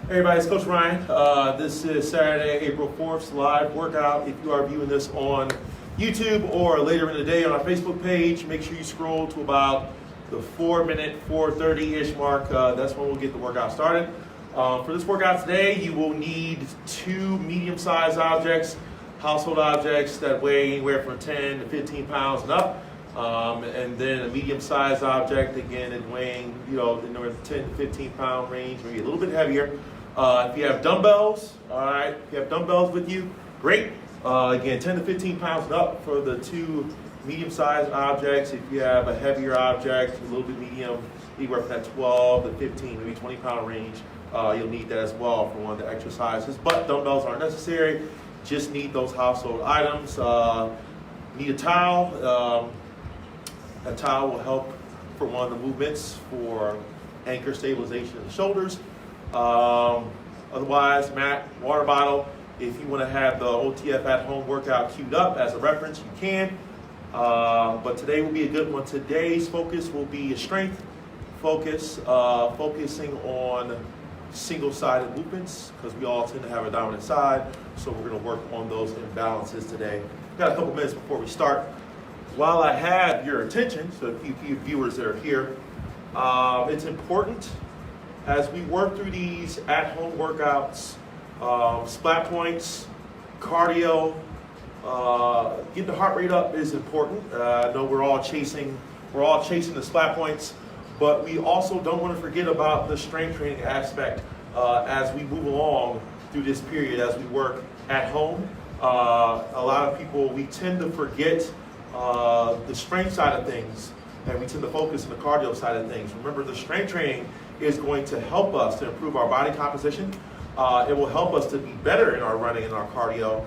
Hey everybody, it's Coach Ryan. This is Saturday, April 4th, live workout. If you are viewing this on YouTube or later in the day on our Facebook page, make sure you scroll to about the 4-minute, 4:30-ish mark. That's when we'll get the workout started. For this workout today, you will need 2 medium-sized objects, household objects that weigh anywhere from 10 to 15 pounds and up. And then a medium-sized object, again, in weighing, in the 10 to 15 pound range, maybe a little bit heavier. If you have dumbbells, all right, if you have dumbbells with you, great. Again, 10 to 15 pounds and up for the 2 medium-sized objects. If you have a heavier object, a little bit medium, anywhere from that 12 to 15, maybe 20 pound range, you'll need that as well for one of the exercises. But dumbbells aren't necessary, just need those household items. Need a towel. A towel will help for one of the movements for anchor stabilization of the shoulders. Otherwise, mat, water bottle. If you want to have the OTF at home workout queued up as a reference, you can. But today will be a good one. Today's focus will be a strength focus, focusing on single-sided movements because we all tend to have a dominant side. So we're going to work on those imbalances today. We've got a couple minutes before we start. While I have your attention, so a few viewers that are here, it's important as we work through these at-home workouts, splat points, cardio, getting the heart rate up is important. I know we're all chasing the splat points, but we also don't want to forget about the strength training aspect as we move along through this period as we work at home. A lot of people, we tend to forget the strength side of things, and we tend to focus on the cardio side of things. Remember, the strength training is going to help us to improve our body composition. It will help us to be better in our running and our cardio.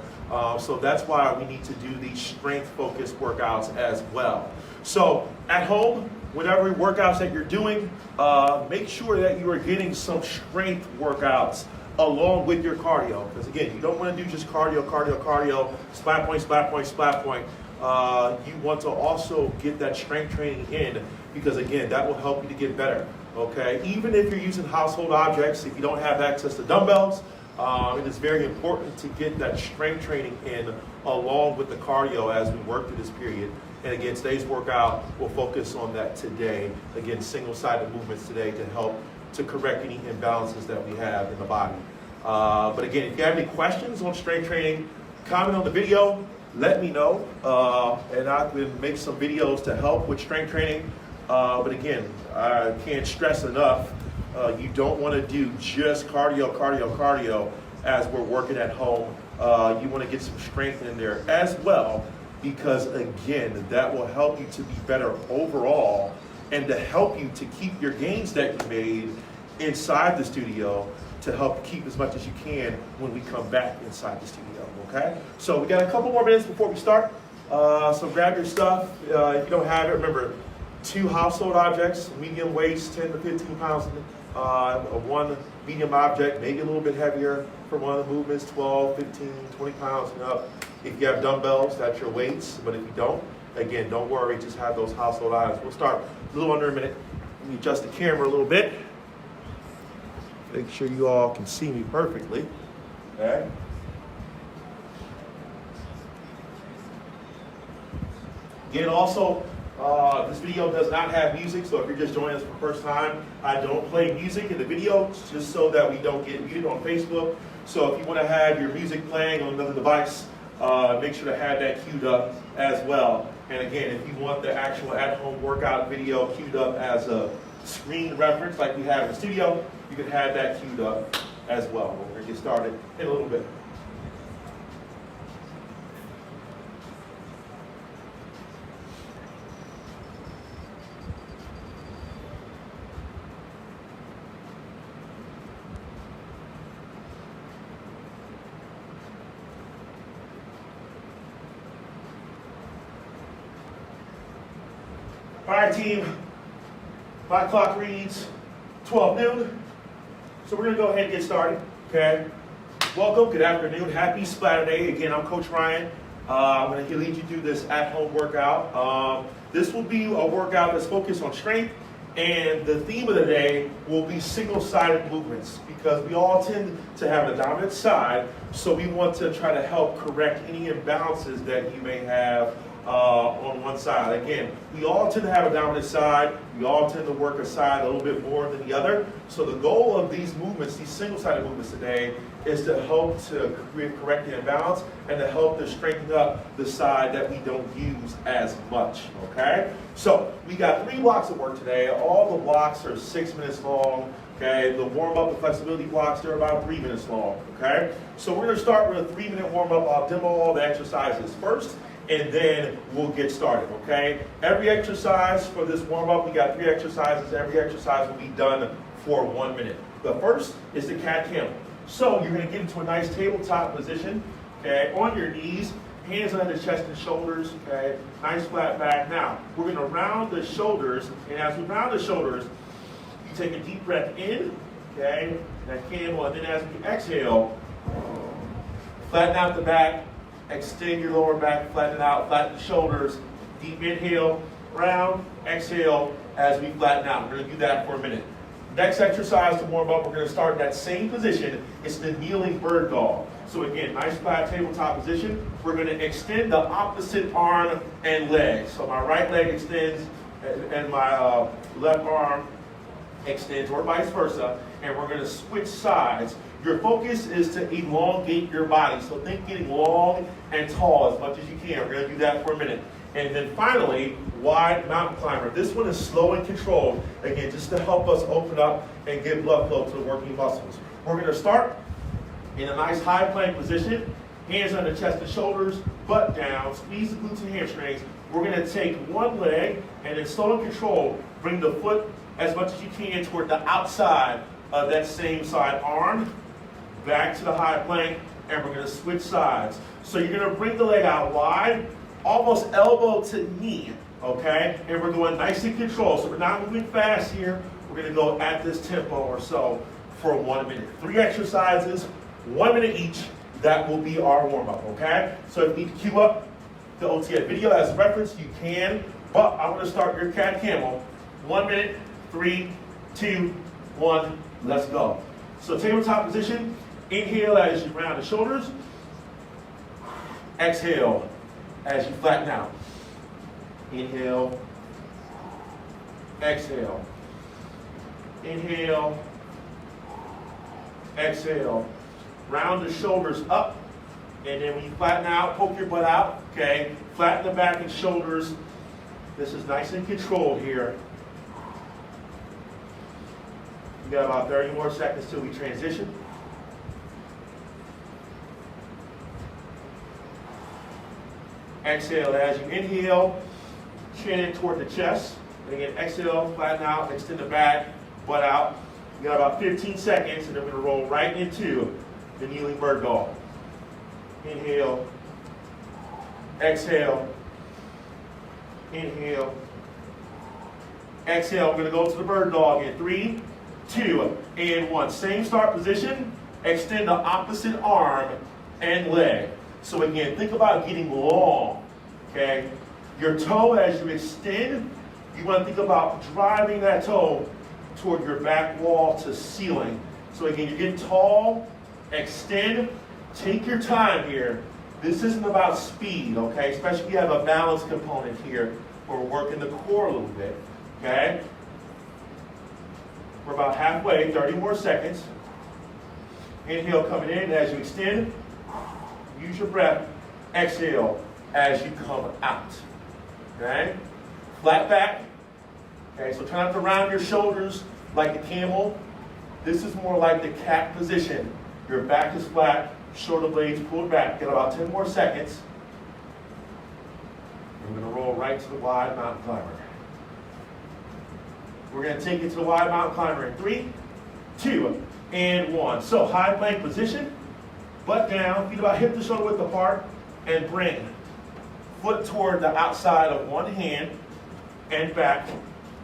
So that's why we need to do these strength-focused workouts as well. So at home, whatever workouts that you're doing, make sure that you are getting some strength workouts along with your cardio. Because again, you don't want to do just cardio, splat point, splat point, splat point. You want to also get that strength training in because again, that will help you to get better. Okay, even if you're using household objects, if you don't have access to dumbbells, it is very important to get that strength training in along with the cardio as we work through this period. And again, today's workout will focus on that today. Again, single-sided movements today to help to correct any imbalances that we have in the body. But again, if you have any questions on strength training, comment on the video, let me know, and I can make some videos to help with strength training. But again, I can't stress enough, you don't want to do just cardio as we're working at home. You want to get some strength in there as well because again, that will help you to be better overall and to help you to keep your gains that you made inside the studio to help keep as much as you can when we come back inside the studio, okay? So we got a couple more minutes before we start. So grab your stuff. If you don't have it, remember, 2 household objects, medium weights, 10 to 15 pounds, 1 medium object, maybe a little bit heavier for one of the movements, 12, 15, 20 pounds and up. If you have dumbbells, that's your weights, but if you don't, again, don't worry, just have those household items. We'll start a little under a minute. Let me adjust the camera a little bit. Make sure you all can see me perfectly, okay? Again, also, this video does not have music, so if you're just joining us for the first time, I don't play music in the video, just so that we don't get muted on Facebook. So if you want to have your music playing on another device, make sure to have that queued up as well. And again, if you want the actual at-home workout video queued up as a screen reference like we have in the studio, you can have that queued up as well. We're going to get started in a little bit. All right, team, my clock reads 12 noon, so we're gonna go ahead and get started, okay? Welcome, good afternoon, happy Saturday. Again, I'm Coach Ryan. I'm gonna lead you through this at-home workout. This will be a workout that's focused on strength And the theme of the day will be single-sided movements because we all tend to have a dominant side, so we want to try to help correct any imbalances that you may have on one side. Again, we all tend to have a dominant side. We all tend to work a side a little bit more than the other. So the goal of these movements, these single-sided movements today, is to help to correct the imbalance and to help to strengthen up the side that we don't use as much, okay? So we got 3 blocks of work today. All the blocks are 6 minutes long, okay? The warm-up and flexibility blocks, they're about 3 minutes long, okay? So we're gonna start with a 3-minute warm-up. I'll demo all the exercises first, and then we'll get started, okay? Every exercise for this warm-up, we got 3 exercises. Every exercise will be done for 1 minute. The first is the cat camel. So you're gonna get into a nice tabletop position, okay? On your knees, hands under the chest and shoulders, okay? Nice flat back. Now, we're gonna round the shoulders, and as we round the shoulders, you take a deep breath in, okay? That camel, and then as we exhale, flatten out the back, extend your lower back, flatten it out, flatten the shoulders, deep inhale, round, exhale as we flatten out. We're gonna do that for a minute. Next exercise to warm up, we're gonna start in that same position. It's the kneeling bird dog. So again, nice flat tabletop position. We're gonna extend the opposite arm and leg. So my right leg extends and my left arm extends, or vice versa, and we're gonna switch sides. Your focus is to elongate your body. So think getting long and tall as much as you can. We're gonna do that for a minute. And then finally, wide mountain climber. This one is slow and controlled. Again, just to help us open up and get blood flow to the working muscles. We're gonna start in a nice high plank position. Hands on the chest and shoulders, butt down, squeeze the glutes and hamstrings. We're gonna take one leg and then slow and controlled, bring the foot as much as you can toward the outside of that same side arm, back to the high plank, and we're gonna switch sides. So you're gonna bring the leg out wide, almost elbow to knee, okay? And we're going nice and controlled. So we're not moving fast here. We're gonna go at this tempo or so for 1 minute. 3 exercises, 1 minute each. That will be our warm-up, okay? So if you need to queue up the OTF video as a reference, you can, but I'm gonna start your cat camel. 1 minute, 3, 2, 1, let's go. So tabletop position, inhale as you round the shoulders, exhale as you flatten out. Inhale, exhale. Inhale, exhale. Round the shoulders up, and then when you flatten out, poke your butt out, okay? Flatten the back and shoulders. This is nice and controlled here. We got about 30 more seconds till we transition. Exhale as you inhale, chin in toward the chest. And again, exhale, flatten out, extend the back, butt out. We got about 15 seconds, and then we're gonna roll right into the kneeling bird dog. Inhale, exhale, inhale, exhale. We're gonna go to the bird dog in 3, 2, and 1. Same start position, extend the opposite arm and leg. So again, think about getting long, okay? Your toe as you extend, you wanna think about driving that toe toward your back wall to ceiling. So again, you're getting tall, extend, take your time here. This isn't about speed, okay? Especially if you have a balance component here where we're working the core a little bit, okay? We're about halfway, 30 more seconds. Inhale coming in as you extend. Use your breath. Exhale as you come out, okay? Flat back, okay? So try not to round your shoulders like a camel. This is more like the cat position. Your back is flat, shoulder blades pulled back. Get about 10 more seconds. We're gonna roll right to the wide mountain climber. We're gonna take it to the wide mountain climber in 3, 2, and 1. So high plank position, butt down, feet about hip to shoulder width apart, and bring foot toward the outside of one hand and back,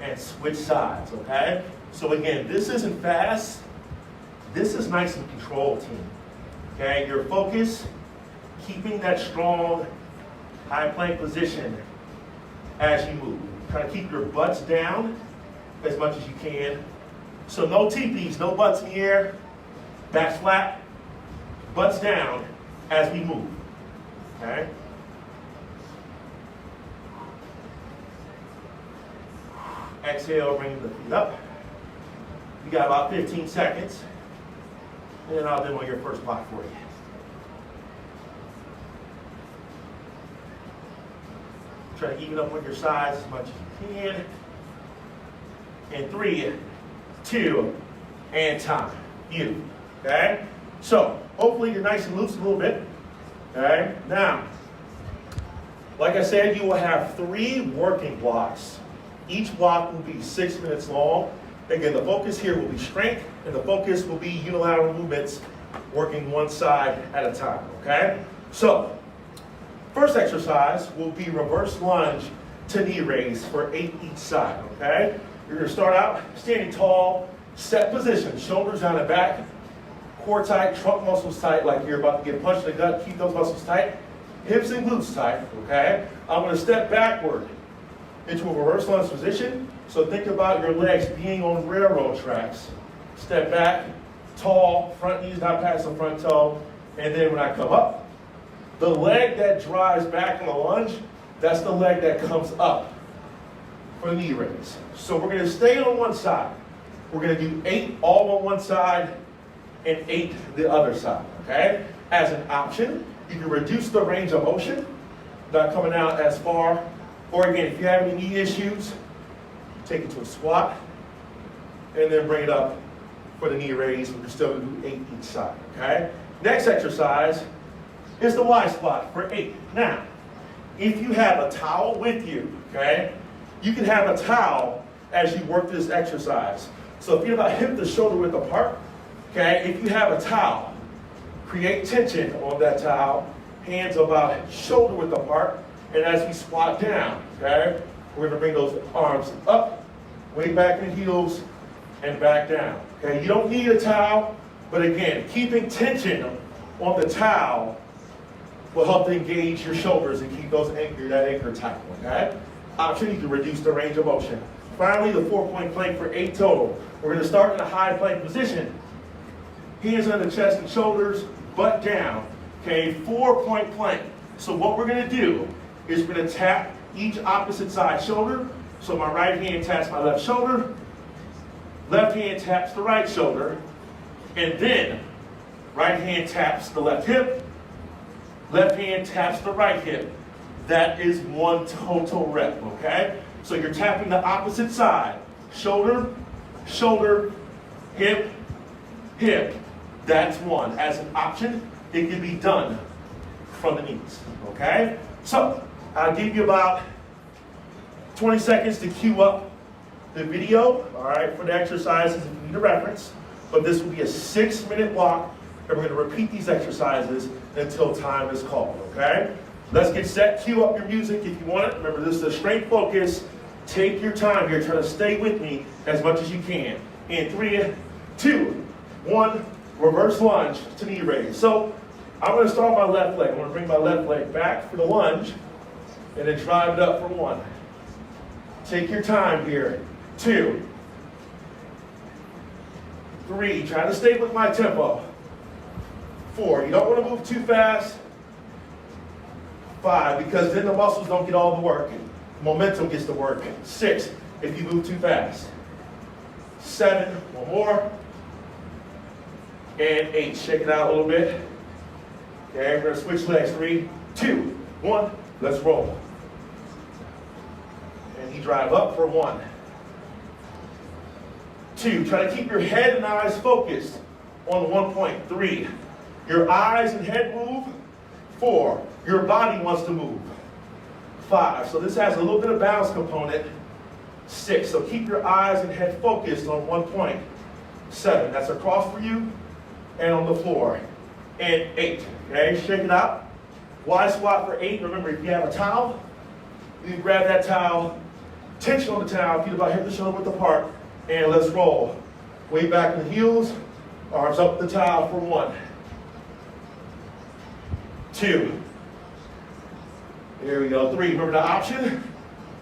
and switch sides, okay? So again, this isn't fast. This is nice and controlled, team. Okay, your focus, keeping that strong high plank position as you move. Try to keep your butts down as much as you can. So no teepees, no butts in the air, back flat, butts down as we move, okay? Exhale, bring the feet up. You got about 15 seconds, and then I'll demo your first block for you. Try to even up on your sides as much as you can. And 3, 2, and time. Beautiful. Okay? So, hopefully you're nice and loose a little bit. Okay? Now, like I said, you will have 3 working blocks. Each block will be 6 minutes long. Again, the focus here will be strength, and the focus will be unilateral movements, working one side at a time. Okay? So, first exercise will be reverse lunge to knee raise for 8 each side. Okay? You're going to start out standing tall, set position, shoulders down and back, core tight, trunk muscles tight, like you're about to get punched in the gut. Keep those muscles tight. Hips and glutes tight, okay? I'm going to step backward into a reverse lunge position. So think about your legs being on railroad tracks. Step back, tall, front knees not past the front toe. And then when I come up, the leg that drives back in the lunge, that's the leg that comes up for the knee raise. So we're going to stay on one side. We're going to do 8 all on one side and 8 the other side, okay? As an option, you can reduce the range of motion, not coming out as far. Or again, if you have any knee issues, take it to a squat, and then bring it up for the knee raise. We're still going to do 8 each side, okay? Next exercise is the Y squat for 8. Now, if you have a towel with you, okay, you can have a towel as you work this exercise. So if you're about hip to shoulder width apart, okay, if you have a towel, create tension on that towel, hands about shoulder width apart, and as we squat down, okay, we're going to bring those arms up, way back in the heels, and back down. Okay, you don't need a towel, but again, keeping tension on the towel will help to engage your shoulders and keep those that anchor tight, okay? Option, you can reduce the range of motion. Finally, the 4-point plank for 8 total. We're going to start in a high plank position. Hands on the chest and shoulders, butt down. Okay, 4-point plank. So what we're going to do is we're going to tap each opposite side shoulder. So my right hand taps my left shoulder, left hand taps the right shoulder, and then right hand taps the left hip, left hand taps the right hip. That is 1 total rep, okay? So you're tapping the opposite side. Shoulder, shoulder, hip, hip. That's 1. As an option, it can be done from the knees, okay? So I'll give you about 20 seconds to queue up the video, all right, for the exercises if you need a reference. But this will be a 6-minute block, and we're going to repeat these exercises until time is called, okay? Let's get set. Cue up your music if you want it. Remember, this is a straight focus. Take your time here. Try to stay with me as much as you can. In 3, 2, 1, reverse lunge to knee raise. So I'm going to start my left leg. I'm going to bring my left leg back for the lunge and then drive it up for 1. Take your time here. 2, 3. Try to stay with my tempo. 4. You don't want to move too fast. 5, because then the muscles don't get all the work. Momentum gets the work. 6, if you move too fast. 7, 1 more. And 8, shake it out a little bit. Okay, we're going to switch legs. 3, 2, 1, let's roll. And you drive up for 1. 2, try to keep your head and eyes focused on 1 point. 3, your eyes and head move. 4, your body wants to move. 5, so this has a little bit of balance component. 6, so keep your eyes and head focused on 1 point. 7, that's across for you and on the floor. And 8, okay, shake it out. Y squat for 8. Remember, if you have a towel, you can grab that towel, tension on the towel, feet about hip to shoulder width apart, and let's roll. Way back in the heels, arms up the towel for 1. 2. There we go. 3. Remember the option?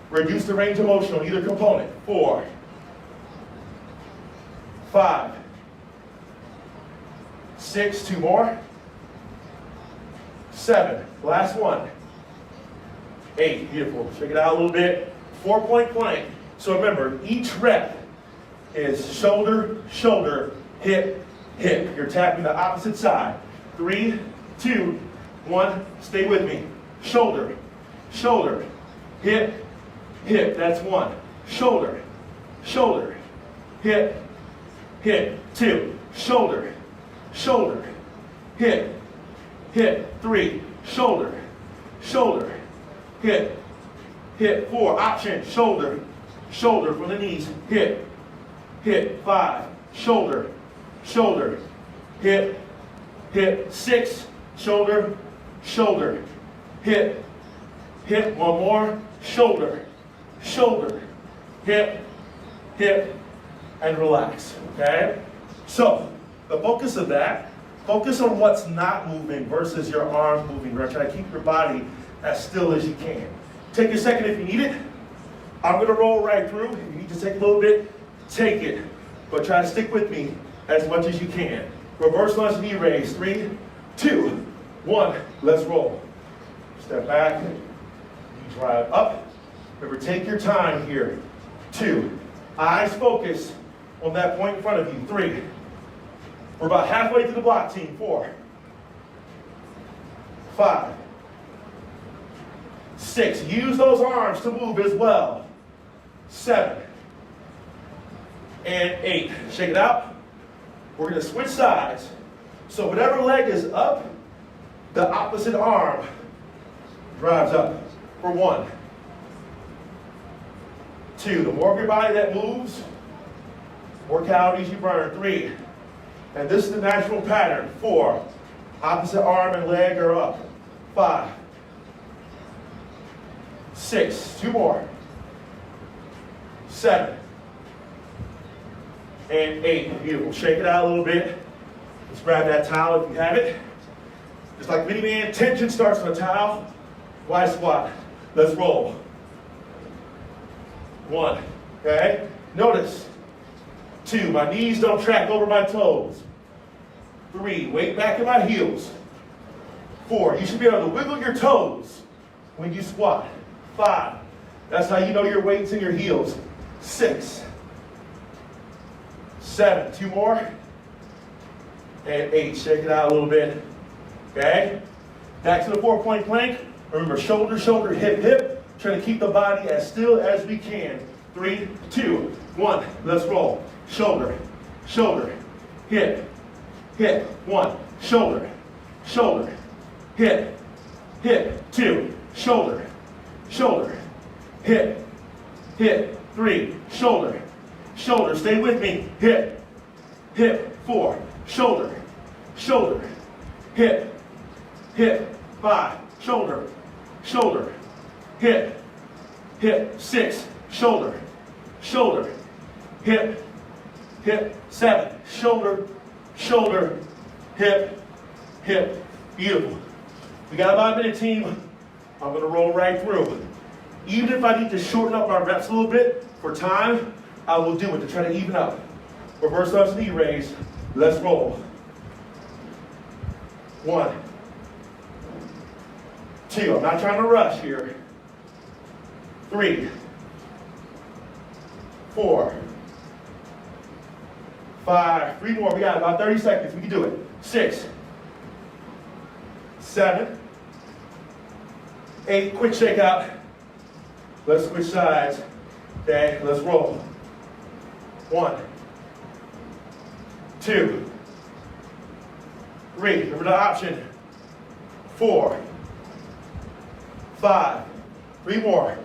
Reduce the range of motion on either component. 4. 5, 6, 2 more, 7, last one, 8, beautiful. Check it out a little bit. 4-point plank. So remember, each rep is shoulder, shoulder, hip, hip. You're tapping the opposite side. 3, 2, 1, stay with me. Shoulder, shoulder, hip, hip. That's 1. Shoulder, shoulder, hip, hip. 2, shoulder, shoulder, hip, hip. 3, shoulder, shoulder, hip, hip. 4, option, shoulder, shoulder from the knees, hip, hip. 5, shoulder, shoulder, hip, hip. 6, shoulder, shoulder, hip, hip. 1 more, shoulder, shoulder, hip, hip, and relax, okay? So, the focus of that, focus on what's not moving versus your arms moving. Right? Try to keep your body as still as you can. Take a second if you need it. I'm gonna roll right through. If you need to take a little bit, take it. But try to stick with me as much as you can. Reverse lunge knee raise. 3, 2, 1, let's roll. Step back, drive up. Remember, take your time here. 2, eyes focus on that point in front of you. 3, we're about halfway through the block, team. 4, 5, 6, use those arms to move as well. 7, and 8. Shake it out. We're going to switch sides. So whatever leg is up, the opposite arm drives up. For 1, 2. The more of your body that moves, more calories you burn. 3, and this is the natural pattern. 4, opposite arm and leg are up. 5, 6, 2 more, 7, and 8. Beautiful. Shake it out a little bit. Let's grab that towel if you have it. Just like mini man, tension starts on the towel. Wide squat. Let's roll. 1, okay? Notice. 2, my knees don't track over my toes. 3, weight back in my heels. 4, you should be able to wiggle your toes when you squat. 5, that's how you know your weight's in your heels. 6, 7, 2 more, and 8. Shake it out a little bit, okay? Back to the 4-point plank. Remember, shoulder, shoulder, hip, hip. Try to keep the body as still as we can. 3, 2, 1, let's roll. Shoulder, shoulder, hip, hip. 1, shoulder, shoulder, hip, hip. 2, shoulder, shoulder, hip, hip. 3, shoulder, shoulder, stay with me, hip, hip. 4, shoulder, shoulder, hip, hip. 5, shoulder, shoulder, hip, hip. 6, shoulder, shoulder, hip, hip. 7, shoulder, shoulder, hip, hip. Beautiful. We got about a minute, team. I'm going to roll right through. Even if I need to shorten up my reps a little bit for time, I will do it to try to even up. Reverse lunge knee raise. Let's roll. 1, 2. I'm not trying to rush here. 3, 4, 5. 3 more. We got about 30 seconds. We can do it. 6, 7, 8. Quick shake out. Let's switch sides. Okay, let's roll. 1, 2, 3. Remember the option. 4, 5. 3 more.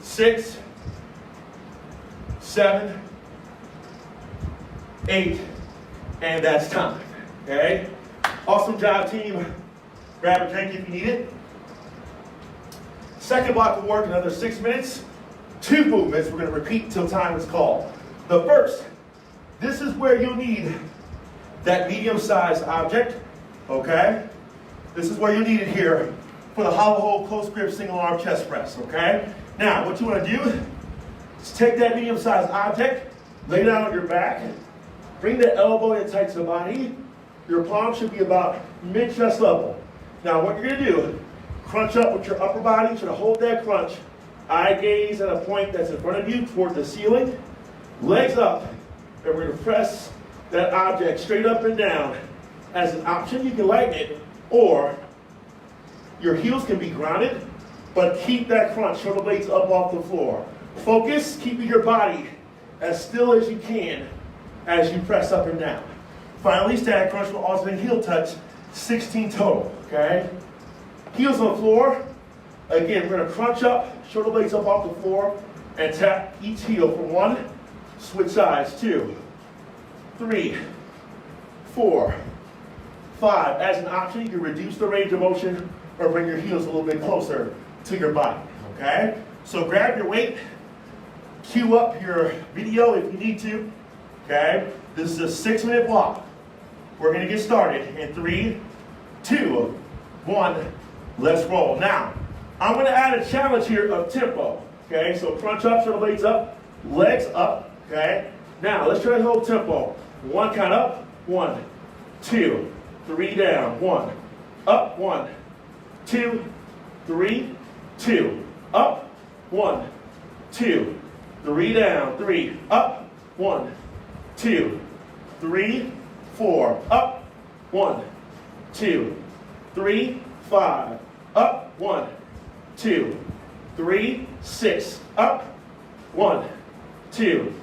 6, 7, 8. And that's time. Okay? Awesome job, team. Grab a drink if you need it. Second block of work, another 6 minutes. 2 movements we're going to repeat until time is called. The first, this is where you'll need that medium-sized object, okay? This is where you need it here for the hollow hold, close grip, single arm chest press, okay? Now, what you want to do is take that medium-sized object, lay down on your back, Bring the elbow in tight to the body. Your palm should be about mid-chest level. Now what you're gonna do, crunch up with your upper body, try to hold that crunch. Eye gaze at a point that's in front of you toward the ceiling. Legs up, and we're gonna press that object straight up and down. As an option, you can lighten it, or your heels can be grounded, but keep that crunch, shoulder blades up off the floor. Focus, keeping your body as still as you can as you press up and down. Finally, static crunch will alternate heel touch, 16 total, okay? Heels on the floor. Again, we're gonna crunch up, shoulder blades up off the floor, and tap each heel for 1, switch sides, 2, 3, 4, 5. As an option, you can reduce the range of motion or bring your heels a little bit closer to your body, okay? So grab your weight, cue up your video if you need to, okay? This is a 6-minute block. We're gonna get started in 3, 2, 1, let's roll. Now, I'm gonna add a challenge here of tempo, okay? So crunch up, shoulder blades up, legs up, okay? Now, let's try to hold tempo. 1 count up, 1, 2, 3 down, 1, up, 1, 2, 3, 2, up, 1, 2, 3 down, 3, up, 1, 2, 3, 4, up, 1, 2, 3, 5, up, 1, 2, 3, 6, up, 1, 2,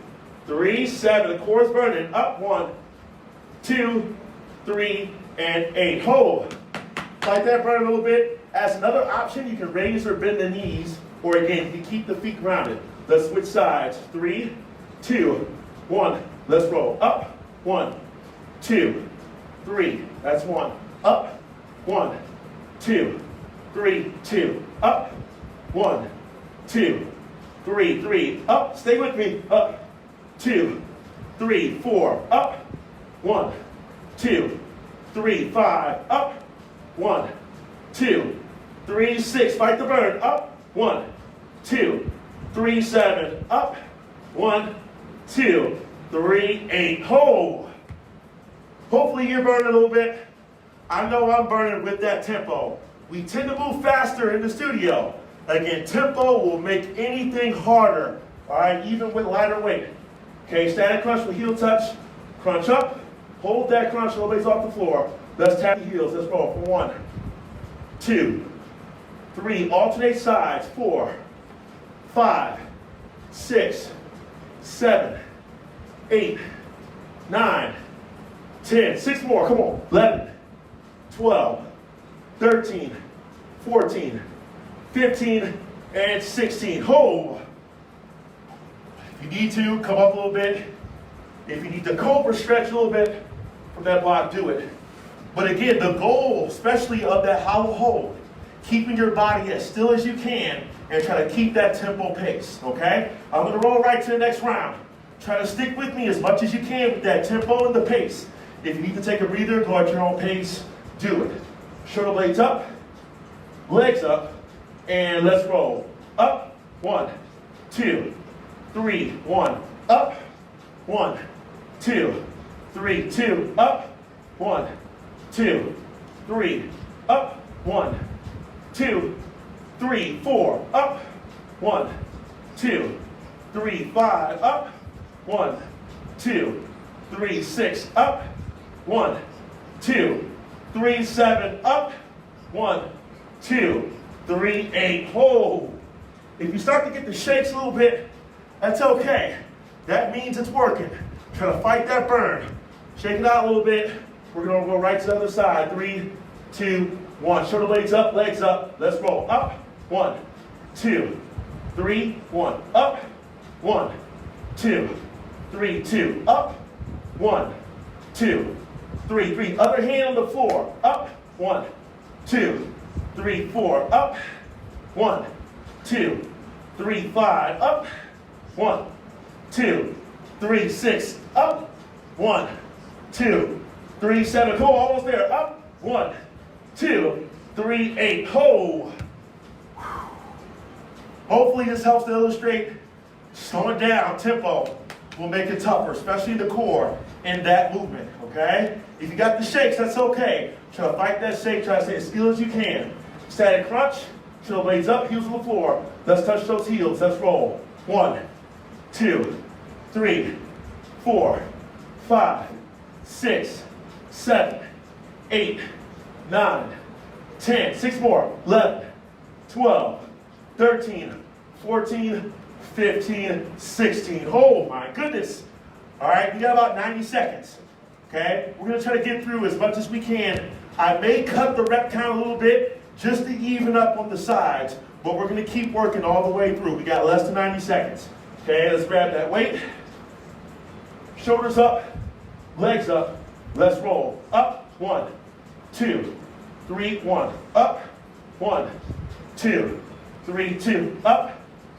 3, 7, the core is burning, up, 1, 2, 3, and 8. Hold. Like that, burn a little bit. As another option, you can raise or bend the knees, or again, you can keep the feet grounded. Let's switch sides. 3, 2, 1. Let's roll. Up, 1, 2, 3. That's 1. Up, 1, 2, 3, 2. Up, 1, 2, 3, 3. Up, stay with me. Up, 2, 3, 4. Up, 1, 2, 3, 5. Up, 1, 2, 3, 6. Fight the burn. Up, 1, 2, 3, 7. Up, 1, 2, 3, 8. Hold. Hopefully you're burning a little bit. I know I'm burning with that tempo. We tend to move faster in the studio. Again, tempo will make anything harder, all right, even with lighter weight. Okay, static crunch with heel touch. Crunch up. Hold that crunch, shoulder blades off the floor. Let's tap the heels. Let's roll for 1, 2, 3. Alternate sides. 4, 5, 6, 7, 8, 9, 10. 6 more. Come on. 11, 12, 13, 14, 15, and 16. Hold. If you need to, come up a little bit. If you need to Cobra Stretch a little bit from that block, do it. But again, the goal, especially of that hollow hold, keeping your body as still as you can and try to keep that tempo pace, okay? I'm gonna roll right to the next round. Try to stick with me as much as you can with that tempo and the pace. If you need to take a breather, go at your own pace, do it. Shoulder blades up, legs up, and let's roll. Up, 1, 2, 3, 1, up, 1, 2, 3, 2, up, 1, 2, 3, up, 1, 2, 3, 4, up, 1, 2, 3, 5, up, 1, 2, 3, 6, up, 1, 2, 3, 7, up, 1, 2, 3, 8, hold. If you start to get the shakes a little bit, that's okay. That means it's working. Try to fight that burn. Shake it out a little bit. We're gonna go right to the other side. 3, 2, 1. Shoulder blades up, legs up. Let's roll. Up, 1, 2, 3, 1. Up, 1, 2, 3, 2. Up, 1, 2, 3, 3. Other hand on the floor. Up, 1, 2, 3, 4. Up, 1, 2, 3, 5. Up, 1, 2, 3, 6. Up, 1, 2, 3, 7. Come on, almost there. Up, 1, 2, 3, 8. Hold. Hopefully this helps to illustrate slowing down tempo. will make it tougher, especially the core in that movement, okay? If you got the shakes, that's okay. Try to fight that shake, try to stay as still as you can. Static crunch, shoulder blades up, heels on the floor. Let's touch those heels, let's roll. 1, 2, 3, 4, 5, 6, 7, 8, 9, 10. 6 more. 11, 12, 13, 14, 15, 16. Oh my goodness. All right, we got about 90 seconds. Okay, we're gonna try to get through as much as we can. I may cut the rep count a little bit just to even up on the sides, but we're gonna keep working all the way through. We got less than 90 seconds. Okay, let's grab that weight. Shoulders up, legs up. Let's roll. Up, 1, 2, 3, 1. Up, 1, 2, 3, 2. Up,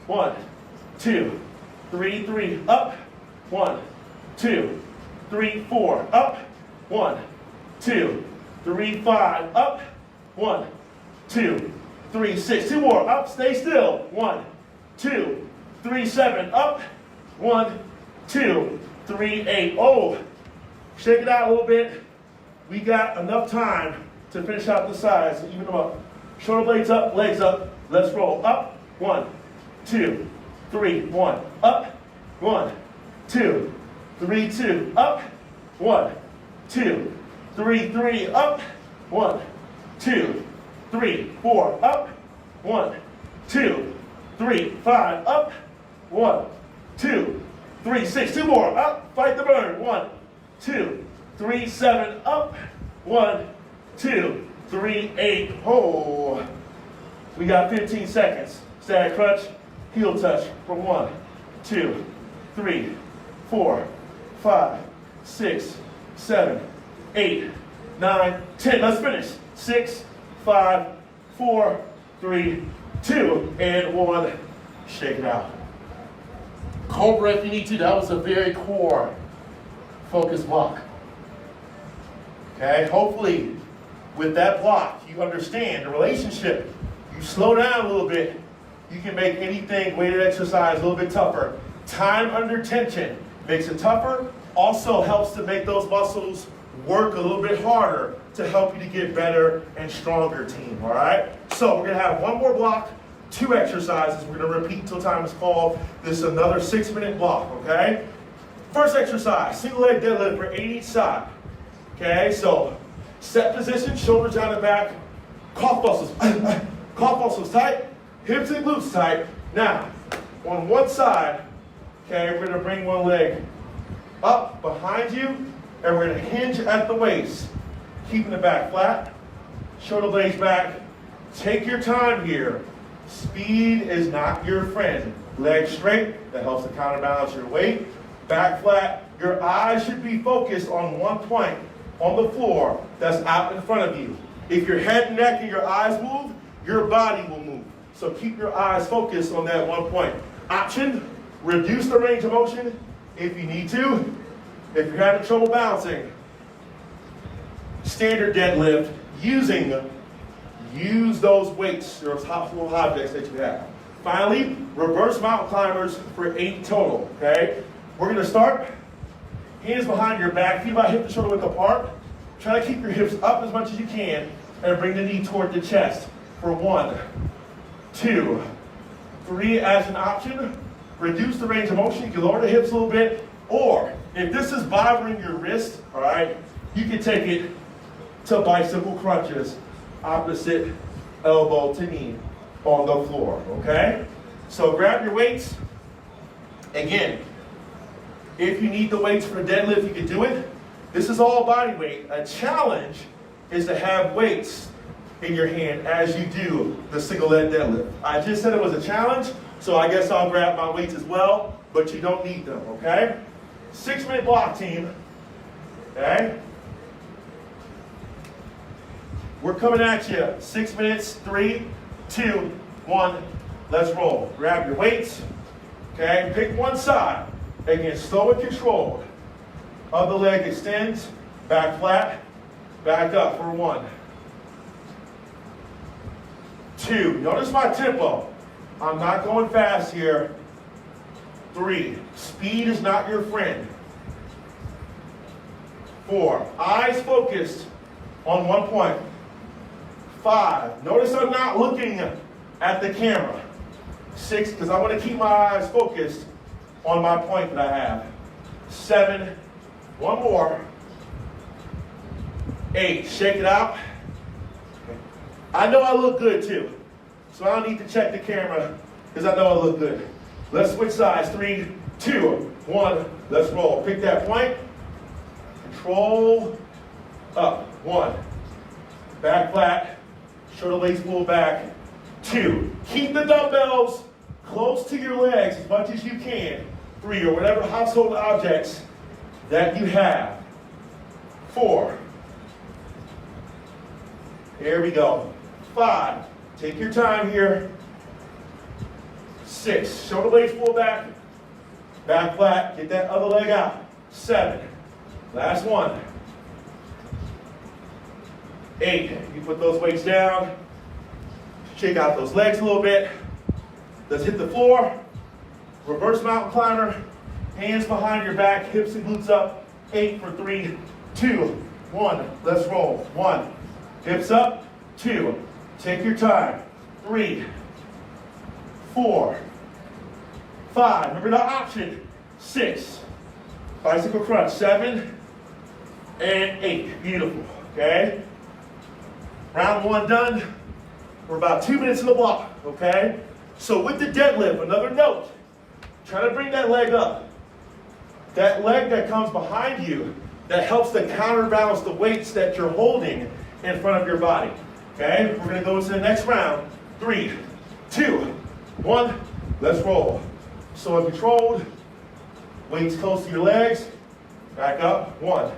1, 2, 3, 3. Up, 1, 2, 3, 4. Up, 1, 2, 3, 5. Up, 1, 2, 3, 6. 2 more. Up, stay still. 1, 2, 3, 7. Up, 1, 2, 3, 8. Oh, shake it out a little bit. We got enough time to finish out the sides. Even them up. Shoulder blades up, legs up. Let's roll. Up, 1, 2, 3, 1. Up, 1, 2, 3, 2. Up, 1, 2, 3, 3. Up, 1, 2, 3, 4. Up, 1, 2, 3, 5. Up, 1, 2, 3, 6. 2 more. Up, fight the burn. 1, 2, 3, 7. Up, 1, 2, 3, 8. Oh, we got 15 seconds. Static crunch, heel touch for 1, 2, 3, 4, 5, 6, 7, 8, 9, 10. Let's finish. 6, 5, 4, 3, 2, and 1. Shake it out. Cobra if you need to. That was a very core focus block. Okay, hopefully with that block you understand the relationship. You slow down a little bit, you can make anything weighted exercise a little bit tougher. Time under tension makes it tougher, also helps to make those muscles work a little bit harder to help you to get better and stronger, team, all right? So we're gonna have one more block, 2 exercises. We're gonna repeat until time is called. This is another 6-minute block, okay? First exercise, single leg deadlift for 8 each side. Okay, so set position, shoulders down and back, calf muscles tight, hips and glutes tight. Now, on one side, okay, we're gonna bring one leg up behind you, and we're gonna hinge at the waist, keeping the back flat, shoulder blades back. Take your time here. Speed is not your friend. Legs straight, that helps to counterbalance your weight. Back flat, your eyes should be focused on one point on the floor that's out in front of you. If your head, neck, and your eyes move, your body will move. So keep your eyes focused on that one point. Option, reduce the range of motion if you need to. If you're having trouble balancing, standard deadlift, use those weights, those little objects that you have. Finally, reverse mountain climbers for 8 total, okay? We're gonna start, hands behind your back, feet about hip to shoulder width apart. Try to keep your hips up as much as you can and bring the knee toward the chest for 1, 2, 3 as an option. Reduce the range of motion, you can lower the hips a little bit, or if this is bothering your wrist, all right, you can take it to bicycle crunches, opposite elbow to knee on the floor, okay? So grab your weights. Again, if you need the weights for deadlift, you can do it. This is all body weight. A challenge is to have weights in your hand as you do the single leg deadlift. I just said it was a challenge, so I guess I'll grab my weights as well, but you don't need them, okay? 6-minute block, team, okay? We're coming at you. 6 minutes, 3, 2, 1, let's roll. Grab your weights, okay? Pick one side. Again, slow and controlled. Other leg extends, back flat, back up for 1, 2. Notice my tempo. I'm not going fast here. 3. Speed is not your friend. 4. Eyes focused on one point. 5. Notice I'm not looking at the camera. 6, because I want to keep my eyes focused on my point that I have. 7. One more. 8. Shake it out. I know I look good too, so I don't need to check the camera because I know I look good. Let's switch sides. 3, 2, 1. Let's roll. Pick that point. Control. Up. 1. Back flat. Shoulder blades pull back. 2. Keep the dumbbells close to your legs as much as you can. 3, or whatever household objects that you have. 4. Here we go. 5. Take your time here. 6. Shoulder blades pull back. Back flat. Get that other leg out. 7. Last one. 8. You put those weights down. Shake out those legs a little bit. Let's hit the floor. Reverse mountain climber. Hands behind your back. Hips and glutes up. 8 for 3, 2, 1. Let's roll. 1. Hips up. 2. Take your time. 3, 4, 5. Remember the option. 6. Bicycle crunch. 7 and 8. Beautiful. Okay? Round 1 done. We're about 2 minutes in the block. Okay? So with the deadlift, another note. Try to bring that leg up. That leg that comes behind you that helps to counterbalance the weights that you're holding in front of your body. Okay? We're going to go to the next round. 3, 2, 1. Let's roll. So controlled. Weights close to your legs. Back up. 1.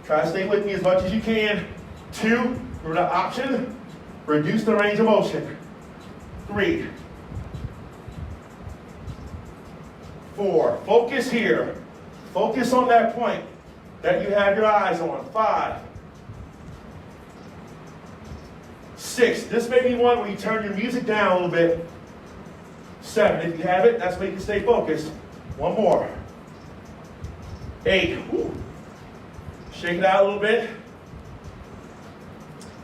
Try to stay with me as much as you can. 2. Remember the option. Reduce the range of motion. 3, 4. Focus here. Focus on that point that you have your eyes on. 5, 6. This may be one where you turn your music down a little bit. 7. If you have it, that's where you can stay focused. 1 more. 8. Woo. Shake it out a little bit.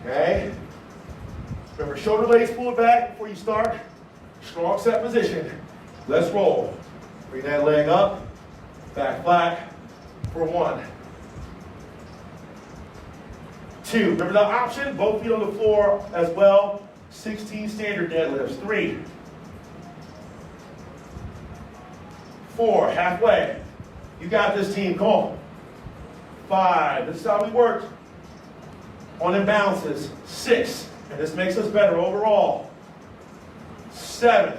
Okay. Remember, shoulder blades pulled back before you start. Strong set position. Let's roll. Bring that leg up. Back flat for 1. 2. Remember the option? Both feet on the floor as well. 16 standard deadlifts. 3, 4. Halfway. You got this, team. Come on. 5. This is how we work on imbalances. 6. And this makes us better overall. 7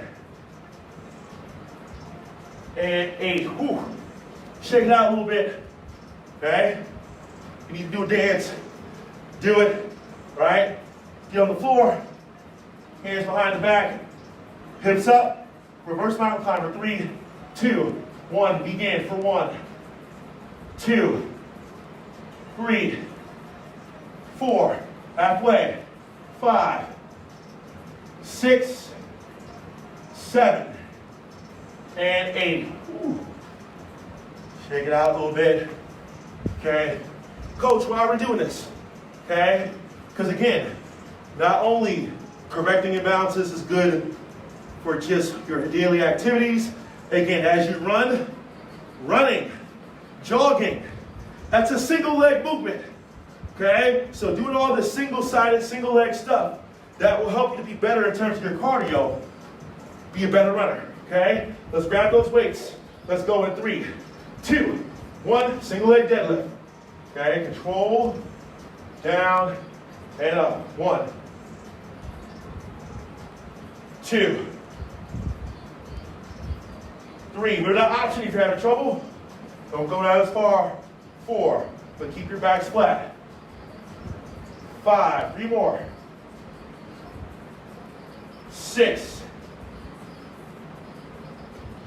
and 8. Whew. Shake it out a little bit. Okay? You need to do a dance. Do it. Right? Get on the floor. Hands behind the back. Hips up. Reverse mountain climber. 3, 2, 1. Begin for 1, 2, 3, 4. Halfway. 5, 6, 7, and 8. Ooh. Shake it out a little bit. Okay. Coach, why are we doing this? Okay. Because again, not only correcting imbalances is good for just your daily activities. Again, as you run, running, jogging, that's a single leg movement. Okay, so doing all this single-sided, single-leg stuff, that will help you to be better in terms of your cardio, be a better runner, okay? Let's grab those weights. Let's go in 3, 2, 1, single-leg deadlift. Okay, control, down, and up. 1, 2, 3. Remember that option if you're having trouble. Don't go down as far. 4, but keep your backs flat. 5, 3 more. 6,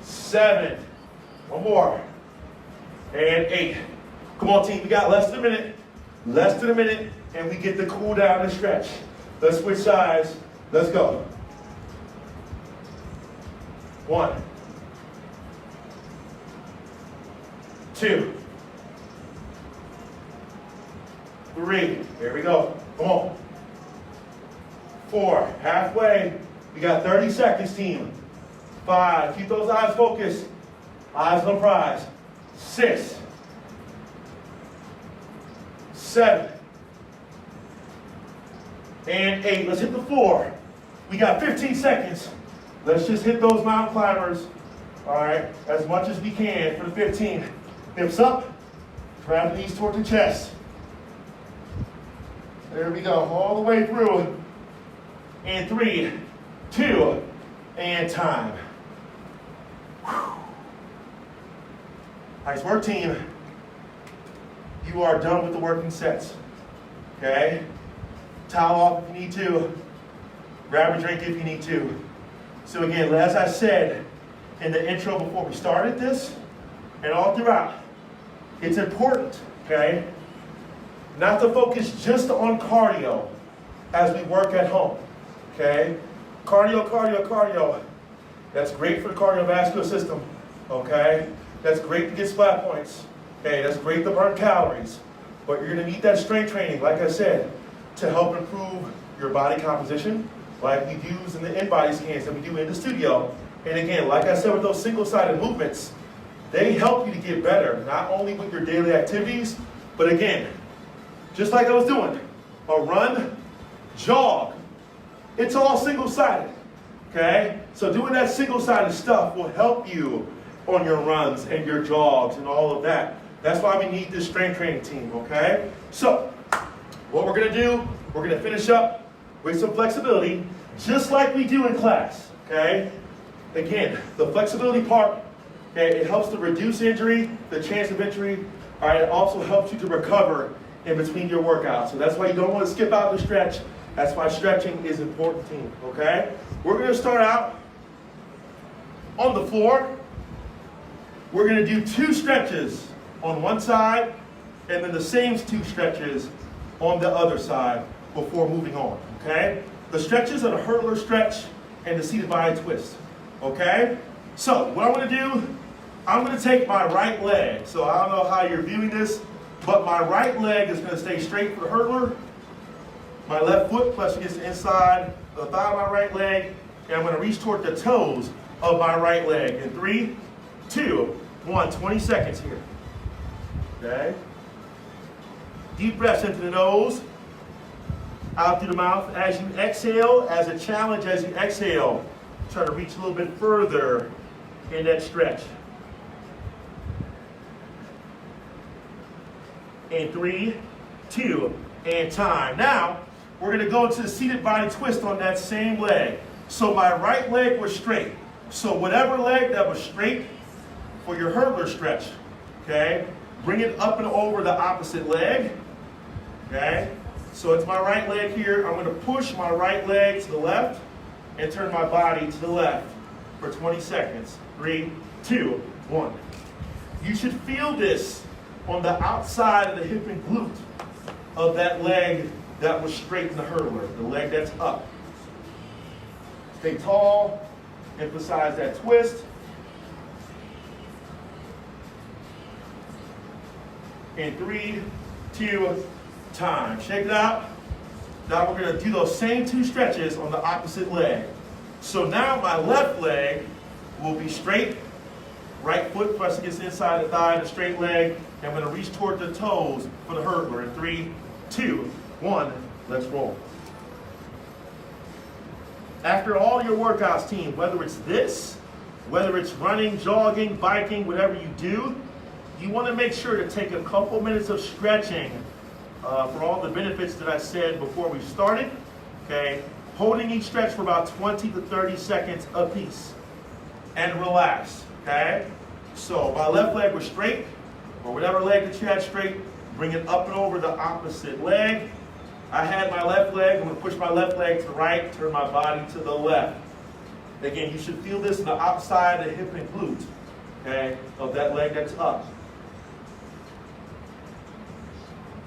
7, 1 more. And 8. Come on, team, we got less than a minute. Less than a minute, and we get the cool down and stretch. Let's switch sides. Let's go. 1, 2, 3, here we go, come on. 4, halfway, we got 30 seconds, team. 5, keep those eyes focused, eyes on the prize. 6, 7, and 8. Let's hit the floor. We got 15 seconds. Let's just hit those mountain climbers, all right, as much as we can for the 15. Hips up, grab the knees toward the chest. There we go, all the way through. And 3, 2, and time. Whew. Nice work, team. You are done with the working sets, okay? Towel off if you need to. Grab a drink if you need to. So again, as I said in the intro before we started this, and all throughout, it's important, okay, not to focus just on cardio as we work at home, okay? Cardio, cardio, cardio. That's great for the cardiovascular system, okay? That's great to get splat points, okay? That's great to burn calories. But you're gonna need that strength training, like I said, to help improve your body composition, like we use in the in-body scans that we do in the studio. And again, like I said with those single-sided movements, they help you to get better, not only with your daily activities, but again, just like I was doing, a run, jog, it's all single-sided, okay? So doing that single-sided stuff will help you on your runs and your jogs and all of that. That's why we need this strength training team, okay? So, what we're gonna do, we're gonna finish up with some flexibility, just like we do in class, okay? Again, the flexibility part, okay, it helps to reduce injury, the chance of injury, all right? It also helps you to recover in between your workouts. So that's why you don't want to skip out the stretch. That's why stretching is important, team, okay? We're gonna start out on the floor. We're gonna do 2 stretches on one side, and then the same 2 stretches on the other side before moving on, okay? The stretches are the hurdler stretch and the seated body twist, okay? So what I'm gonna do, I'm gonna take my right leg. So I don't know how you're viewing this, but my right leg is gonna stay straight for the hurdler. My left foot pressing against the inside of the thigh of my right leg, and I'm gonna reach toward the toes of my right leg. In 3, 2, 1, 20 seconds here, okay? Deep breaths into the nose, out through the mouth. As you exhale, as a challenge, as you exhale, try to reach a little bit further in that stretch. In 3, 2, and time. Now, we're gonna go into the seated body twist on that same leg. So my right leg was straight. So whatever leg that was straight for your hurdler stretch, okay, bring it up and over the opposite leg, okay? So it's my right leg here. I'm gonna push my right leg to the left and turn my body to the left for 20 seconds. 3, 2, 1. You should feel this on the outside of the hip and glute of that leg that was straight in the hurdler, the leg that's up. Stay tall, emphasize that twist. In 3, 2, time. Shake it out. Now we're gonna do those same 2 stretches on the opposite leg. So now my left leg will be straight, right foot pressing against the inside of the thigh, the straight leg, and I'm gonna reach toward the toes for the hurdler. In 3, 2, 1, let's roll. After all your workouts, team, whether it's this, whether it's running, jogging, biking, whatever you do, you wanna make sure to take a couple minutes of stretching for all the benefits that I said before we started, okay? Holding each stretch for about 20 to 30 seconds apiece. And relax, okay? So my left leg was straight, or whatever leg that you had straight, bring it up and over the opposite leg. I had my left leg, I'm gonna push my left leg to the right, turn my body to the left. Again, you should feel this on the outside of the hip and glute, okay, of that leg that's up.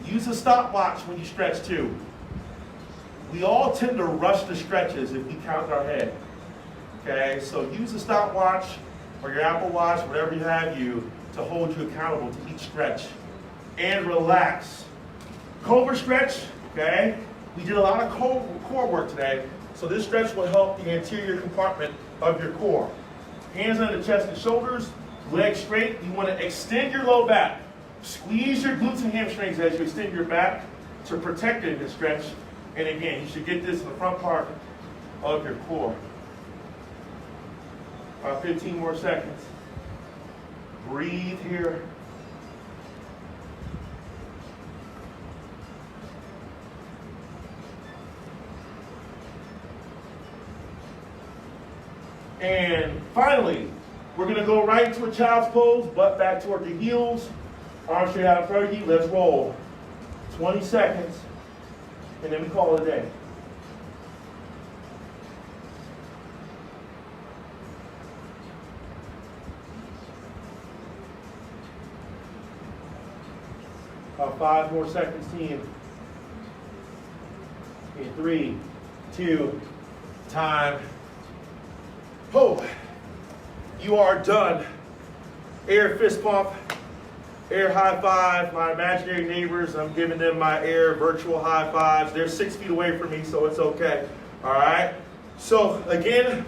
Use a stopwatch when you stretch too. We all tend to rush the stretches if we count our head. Okay, so use a stopwatch or your Apple Watch, whatever you have, you to hold you accountable to each stretch. And relax. Cobra Stretch, okay? We did a lot of core work today, so this stretch will help the anterior compartment of your core. Hands on the chest and shoulders, legs straight. You want to extend your low back. Squeeze your glutes and hamstrings as you extend your back to protect it in this stretch. And again, you should get this in the front part of your core. About 15 more seconds. Breathe here. And finally, we're going to go right into a child's pose, butt back toward the heels, arms straight out in front of you. Let's roll. 20 seconds, and then we call it a day. About 5 more seconds, team. In 3, 2, time. Oh, you are done. Air fist pump, air high five. My imaginary neighbors, I'm giving them my air virtual high fives. They're 6 feet away from me, so it's okay. All right. So again,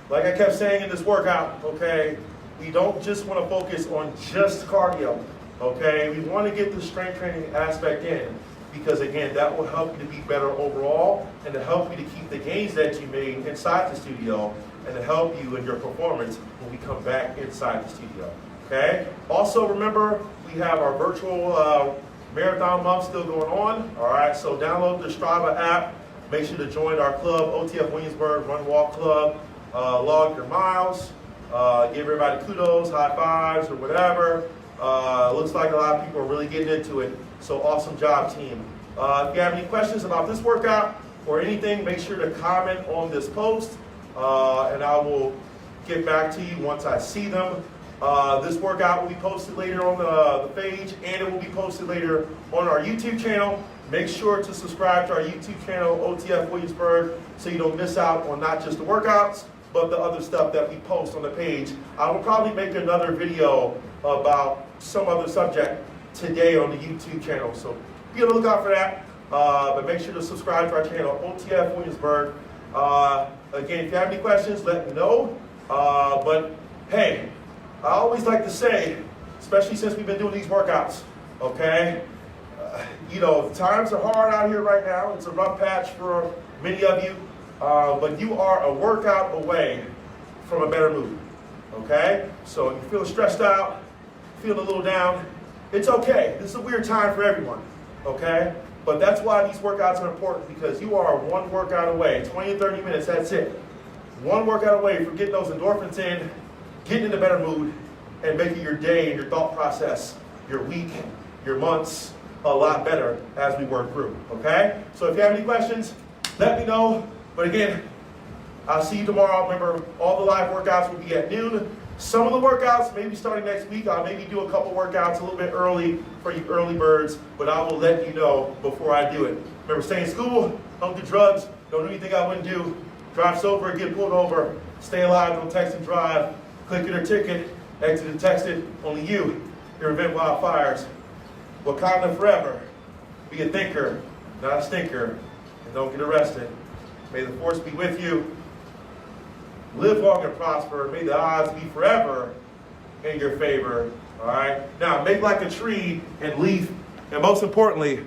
like I kept saying in this workout, okay, we don't just want to focus on just cardio. Okay, we want to get the strength training aspect in, because again, that will help you to be better overall and to help you to keep the gains that you made inside the studio and to help you in your performance when we come back inside the studio. Okay? Also remember, we have our virtual marathon month still going on. All right, so download the Strava app. Make sure to join our club, OTF Williamsburg Run Walk Club. Log your miles. Give everybody kudos, high fives, or whatever. Looks like a lot of people are really getting into it. So awesome job, team. If you have any questions about this workout or anything, make sure to comment on this post, and I will get back to you once I see them. This workout will be posted later on the page, and it will be posted later on our YouTube channel. Make sure to subscribe to our YouTube channel, OTF Williamsburg, so you don't miss out on not just the workouts, but the other stuff that we post on the page. I will probably make another video about some other subject today on the YouTube channel, so be on the lookout for that. But make sure to subscribe to our channel, OTF Williamsburg. Again, if you have any questions, let me know. But hey, I always like to say, especially since we've been doing these workouts, okay? You know, times are hard out here right now. It's a rough patch for many of you, but you are a workout away from a better mood, okay? So if you feel stressed out, feeling a little down, it's okay. This is a weird time for everyone, okay? But that's why these workouts are important, because you are one workout away, 20 to 30 minutes, that's it. One workout away from getting those endorphins in, getting in a better mood, and making your day and your thought process, your week, your months, a lot better as we work through, okay? So if you have any questions, let me know. But again, I'll see you tomorrow. Remember, all the live workouts will be at noon. Some of the workouts, maybe starting next week, I'll maybe do a couple workouts a little bit early for you early birds, but I will let you know before I do it. Remember, stay in school, don't do drugs, don't do anything I wouldn't do. Drive sober, get pulled over, stay alive, don't text and drive, click it or ticket, exit and text it, only you, your event wildfires. Wakanda forever, be a thinker, not a stinker, and don't get arrested. May the force be with you. Live long and prosper. May the odds be forever in your favor. All right? Now, make like a tree and leaf. And most importantly,